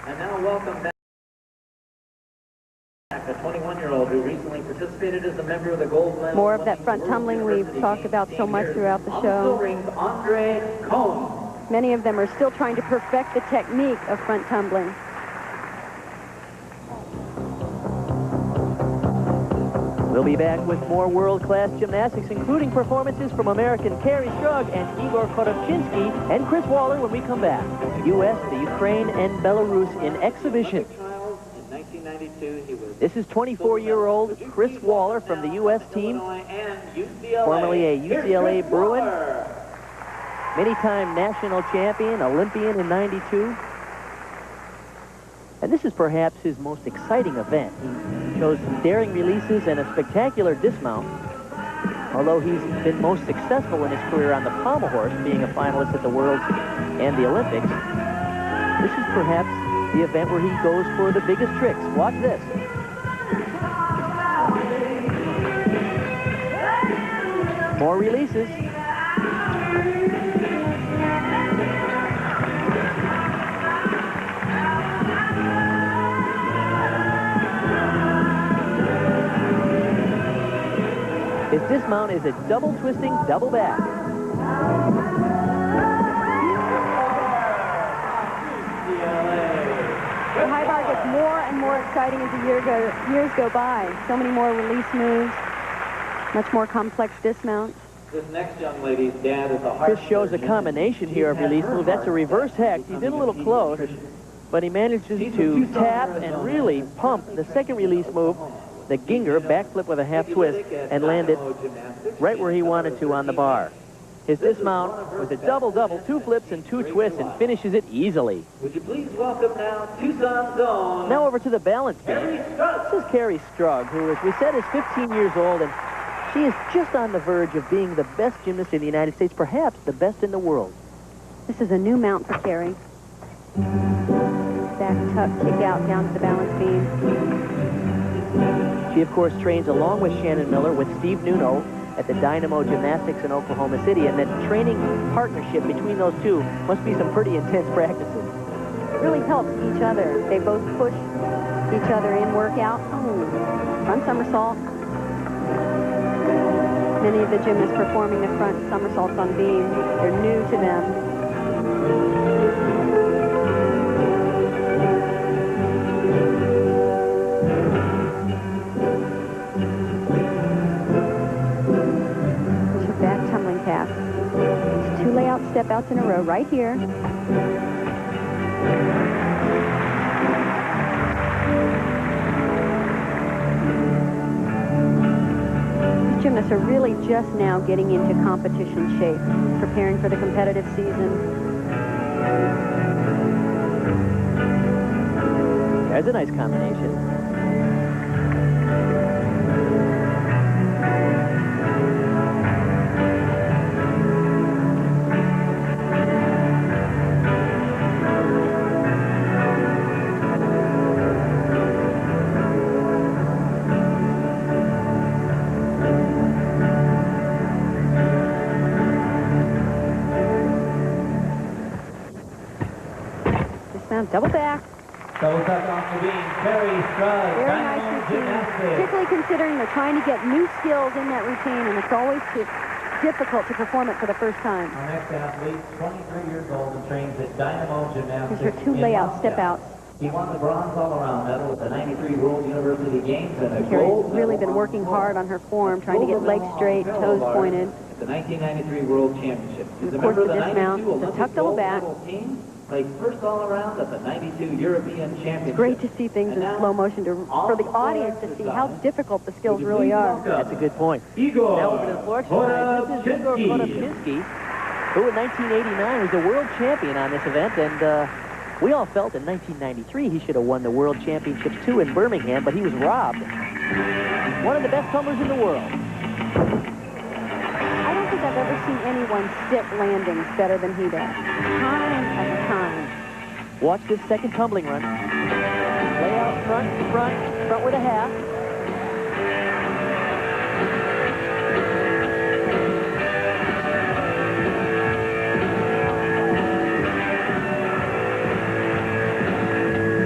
And now welcome back a 21-year-old who recently participated as a member of the gold medal. More of that front tumbling we've talked about so much throughout the show. Many of them are still trying to perfect the technique of front tumbling. We'll be back with more world-class gymnastics, including performances from American Carrie Strug and Igor Kotovchinsky and Chris Waller when we come back. The U.S., the Ukraine, and Belarus in exhibition. This is 24-year-old Chris Waller from the U.S. team, formerly a UCLA Bruin, many-time national champion, Olympian in '92. And this is perhaps his most exciting event. He shows some daring releases and a spectacular dismount. Although he's been most successful in his career on the pommel horse, being a finalist at the Worlds and the Olympics, this is perhaps the event where he goes for the biggest tricks. Watch this. More releases. His dismount is a double twisting, double back. The high bar gets more and more exciting as the years go by. So many more release moves, much more complex dismounts. This next young lady's dad is a Chris shows a combination here of release moves. That's a reverse hex. He did a little close, but he manages to tap and really pump the second release move, the Ginger, backflip with a half twist, and land it right where he wanted to on the bar. His dismount was a double-double, 2 flips and 2 twists, and finishes it easily. Would you please welcome now Tucson's own Now over to the balance beam. This is Carrie Strug, who, as we said, is 15 years old, and she is just on the verge of being the best gymnast in the United States, perhaps the best in the world. This is a new mount for Carrie. Back tuck, kick out, down to the balance beam. She, of course, trains along with Shannon Miller with Steve Nuno at the Dynamo Gymnastics in Oklahoma City, and that training partnership between those two must be some pretty intense practices. It really helps each other. They both push each other in workout. Oh, front somersault. Many of the gymnasts performing the front somersaults on beam, they're new to them. It's 2 layout step outs in a row right here. These gymnasts are really just now getting into competition shape, preparing for the competitive season. There's a nice combination. Double back. Double tuck off the beam. Carrie Strug. Very nice routine, particularly considering they're trying to get new skills in that routine, and it's always difficult to perform it for the first time. Our next athlete, 23 years old and trains at Dynamo Gymnastics. These are 2 layout step outs. He won the bronze all-around medal at the '93 World University Games and a Carrie's gold really been working hard on her form, trying to get legs straight, toes pointed. At the 1993 World Championships. And of course, the dismount, the tuck double back. Placed first all-around at the '92 European Championships. It's great to see things in slow motion for the audience to see how difficult the skills really are. That's a good point. Igor Now over to the floor tonight. This is Igor Kotovchinsky, who in 1989 was the world champion on this event, and we all felt in 1993 he should have won the World Championships too in Birmingham, but he was robbed. One of the best tumblers in the world. I don't think I've ever seen anyone stick landings better than he does. Time after time. Watch this second tumbling run. Layout front with a half.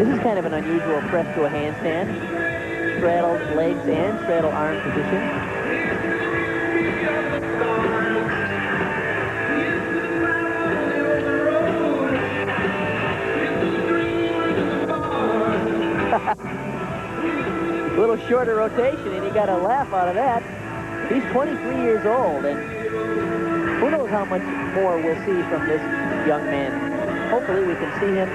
This is kind of an unusual press to a handstand. Straddled legs and straddle arm position. A little shorter rotation, and he got a laugh out of that. He's 23 years old, and who knows how much more we'll see from this young man. Hopefully we can see him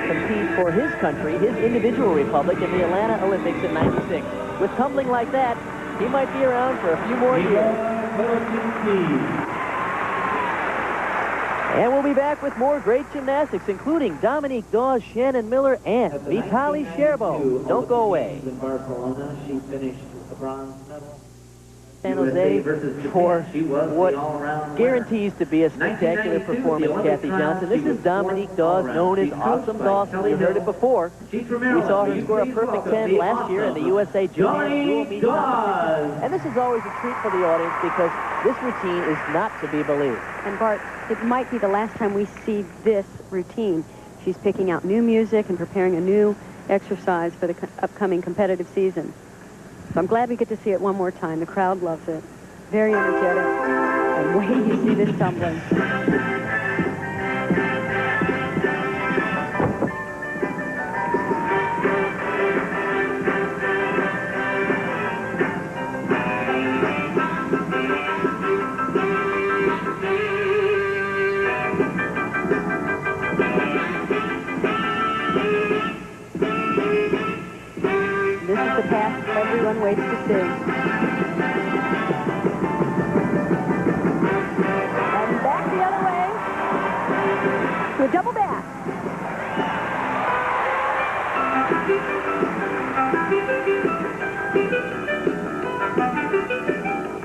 compete for his country, his individual republic, in the Atlanta Olympics in '96. With tumbling like that, he might be around for a few more years. And we'll be back with more great gymnastics, including Dominique Dawes, Shannon Miller, and Vitaly Scherbo. Don't go away. In Barcelona, she finished a bronze medal. San Jose for what guarantees to be a spectacular performance, Kathy Johnson. This is Dominique Dawes, known as Awesome Dawson. We heard it before. We saw her score a perfect 10 last year in the USA Junior Dual Meet competition. And this is always a treat for the audience because this routine is not to be believed. And Bart, it might be the last time we see this routine. She's picking out new music and preparing a new exercise for the upcoming competitive season. So I'm glad we get to see it one more time. The crowd loves it. Very energetic. And wait till you see this tumbling. This is the path everyone waits to see. And back the other way. To a double back.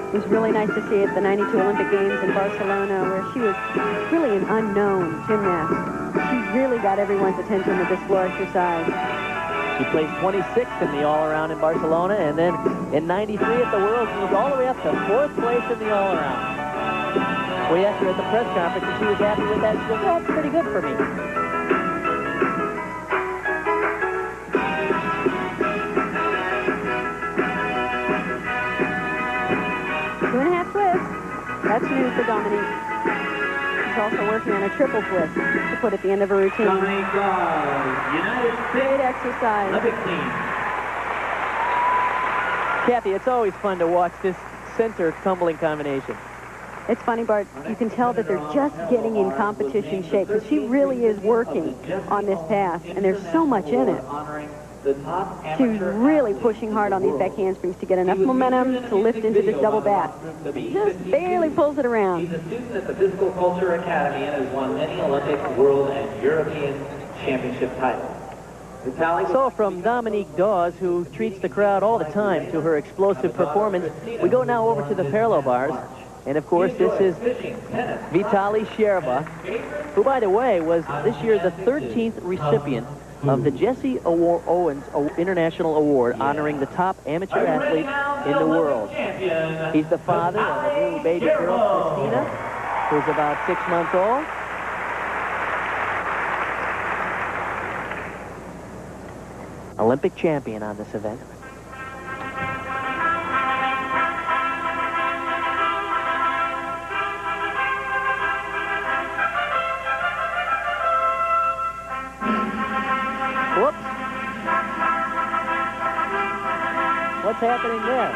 It was really nice to see at the '92 Olympic Games in Barcelona, where she was really an unknown gymnast. She really got everyone's attention with this floor exercise. She placed 26th in the all-around in Barcelona, and then in '93 at the Worlds, moved all the way up to 4th place in the all-around. We asked her at the press conference if she was happy with that. She goes, "That's pretty good for me." 2.5 twists. That's new for Dominique. She's also working on a triple twist to put at the end of her routine. Dominique Dawes, United States Great exercise. Olympic team. Kathy, it's always fun to watch this center tumbling combination. It's funny, Bart, you can tell that they're just getting in competition shape because she really is working on this pass, and there's so much in it. She was really pushing hard on these back handsprings to get enough momentum to lift into this double back. Just barely pulls it around. She's a student at the Physical Culture Academy and has won many Olympic, World, and European championship titles. So from Dominique Dawes, who treats the crowd all the time to her explosive performance, we go now over to the parallel bars. And of course, this is Vitaly Scherbo, who, by the way, was this year the 13th recipient of the Jesse Owens International Award, honoring the top amateur athlete in the world. He's the father of a new baby girl, Christina, who's about 6 months old. Olympic champion on this event. Whoops. What's happening there?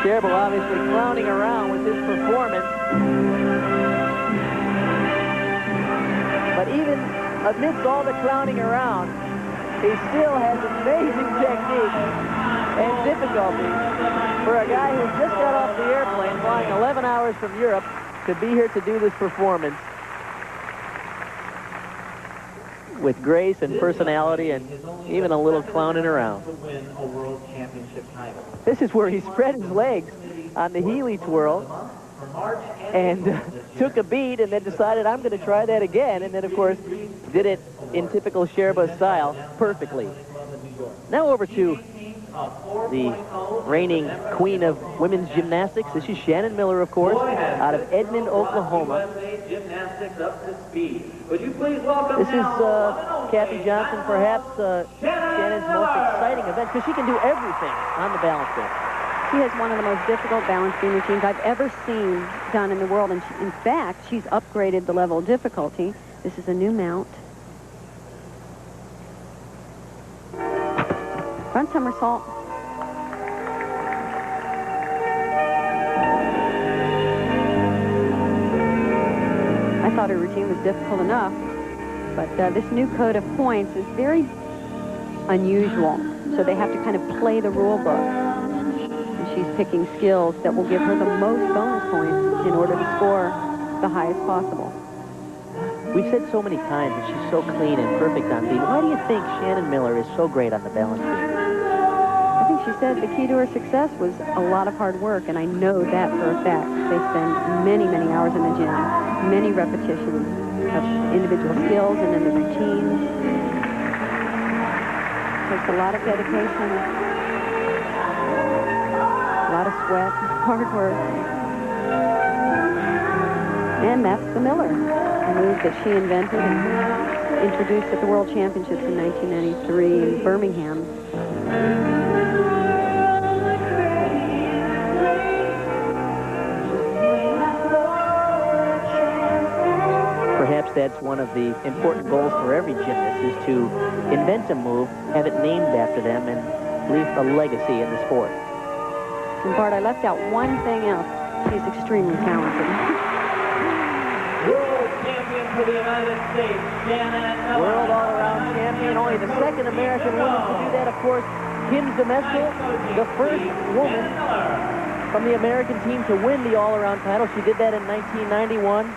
Scherbo obviously clowning around with his performance. But even amidst all the clowning around, he still has amazing technique and difficulty for a guy who just got off the airplane flying 11 hours from Europe to be here to do this performance with grace and personality and even a little clowning around. This is where he spread his legs on the Healy twirl and took a beat and then decided, I'm going to try that again, and then of course did it in typical Scherbo style perfectly. Now over to the reigning queen of women's gymnastics. This is Shannon Miller, of course, out of Edmond, Oklahoma. Gymnastics up to speed. Would you please welcome This is Kathy Johnson, perhaps Shannon's most exciting event, because she can do everything on the balance beam. She has one of the most difficult balance beam routines I've ever seen done in the world, and in fact, she's upgraded the level of difficulty. This is a new mount. Front somersault. I thought her routine was difficult enough, but this new code of points is very unusual, so they have to kind of play the rule book. And she's picking skills that will give her the most bonus points in order to score the highest possible. We've said so many times that she's so clean and perfect on beam. Why do you think Shannon Miller is so great on the balance beam? I think she said the key to her success was a lot of hard work, and I know that for a fact. They spend many, many hours in the gym, many repetitions of individual skills and then the routines. Takes a lot of dedication, a lot of sweat, hard work. And that's the Miller, a move that she invented and introduced at the World Championships in 1993 in Birmingham. Perhaps that's one of the important goals for every gymnast, is to invent a move, have it named after them, and leave a legacy in the sport. And Bart, I left out one thing else. She's extremely talented. World champion for the United States, Shannon Miller. World all-around champion, only the second American woman to do that, of course. Kim Zmeskal, the first woman from the American team to win the all-around title. She did that in 1991.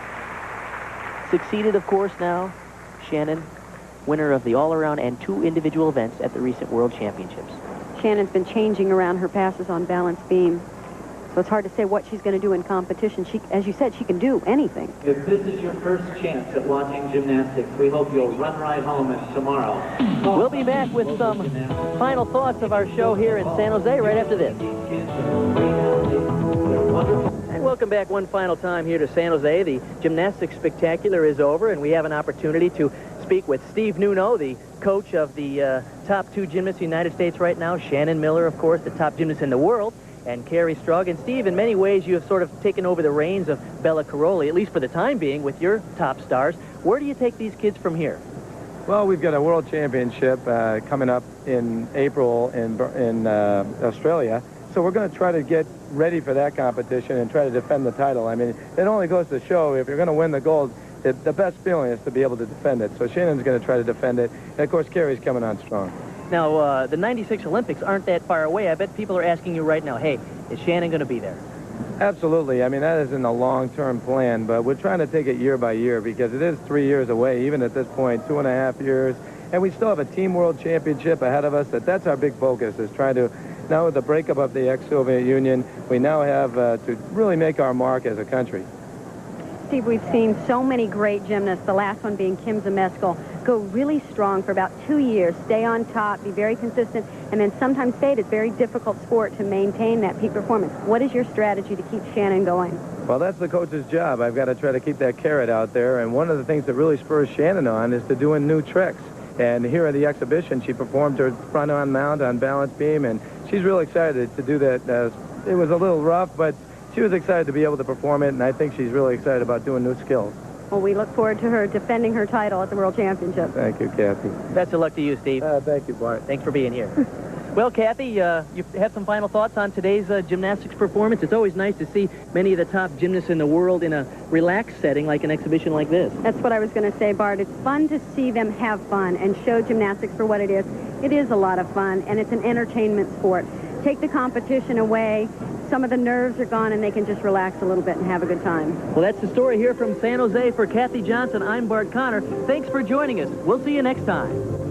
Succeeded, of course, now, Shannon, winner of the all-around and 2 individual events at the recent World Championships. Shannon's been changing around her passes on balance beam, so it's hard to say what she's going to do in competition. She, as you said, she can do anything. If this is your first chance at watching gymnastics, we hope you'll run right home tomorrow. We'll be back with some final thoughts of our show here in San Jose right after this. And welcome back one final time here to San Jose. The Gymnastics Spectacular is over, and we have an opportunity to speak with Steve Nuno, the coach of the top 2 gymnasts in the United States right now. Shannon Miller, of course, the top gymnast in the world, and Carrie Strug. And Steve, in many ways, you have sort of taken over the reins of Bella Caroli, at least for the time being, with your top stars. Where do you take these kids from here? Well, we've got a World Championship coming up in April in Australia. So we're going to try to get ready for that competition and try to defend the title. I mean, it only goes to show if you're going to win the gold, the best feeling is to be able to defend it. So Shannon's going to try to defend it. And, of course, Carrie's coming on strong. Now, the 96 Olympics aren't that far away. I bet people are asking you right now, hey, is Shannon going to be there? Absolutely. I mean, that isn't a long-term plan, but we're trying to take it year by year because it is 3 years away, even at this point, 2.5 years. And we still have a Team World Championship ahead of us. That's our big focus, is trying to, now with the breakup of the ex-Soviet Union, we now have to really make our mark as a country. Steve, we've seen so many great gymnasts, the last one being Kim Zmeskal, go really strong for about 2 years, stay on top, be very consistent, and then sometimes fade. It's a very difficult sport to maintain that peak performance. What is your strategy to keep Shannon going? Well, that's the coach's job. I've got to try to keep that carrot out there, and one of the things that really spurs Shannon on is to doing new tricks. And here at the exhibition, she performed her front-on mount on balance beam, and she's really excited to do that. It was a little rough, but she was excited to be able to perform it, and I think she's really excited about doing new skills. Well, we look forward to her defending her title at the World Championship. Thank you, Kathy. Best of luck to you, Steve. Thank you, Bart. Thanks for being here. Well, Kathy, you have some final thoughts on today's gymnastics performance? It's always nice to see many of the top gymnasts in the world in a relaxed setting like an exhibition like this. That's what I was going to say, Bart. It's fun to see them have fun and show gymnastics for what it is. It is a lot of fun, and it's an entertainment sport. Take the competition away, some of the nerves are gone, and they can just relax a little bit and have a good time. Well, that's the story here from San Jose. For Kathy Johnson, I'm Bart Connor. Thanks for joining us. We'll see you next time.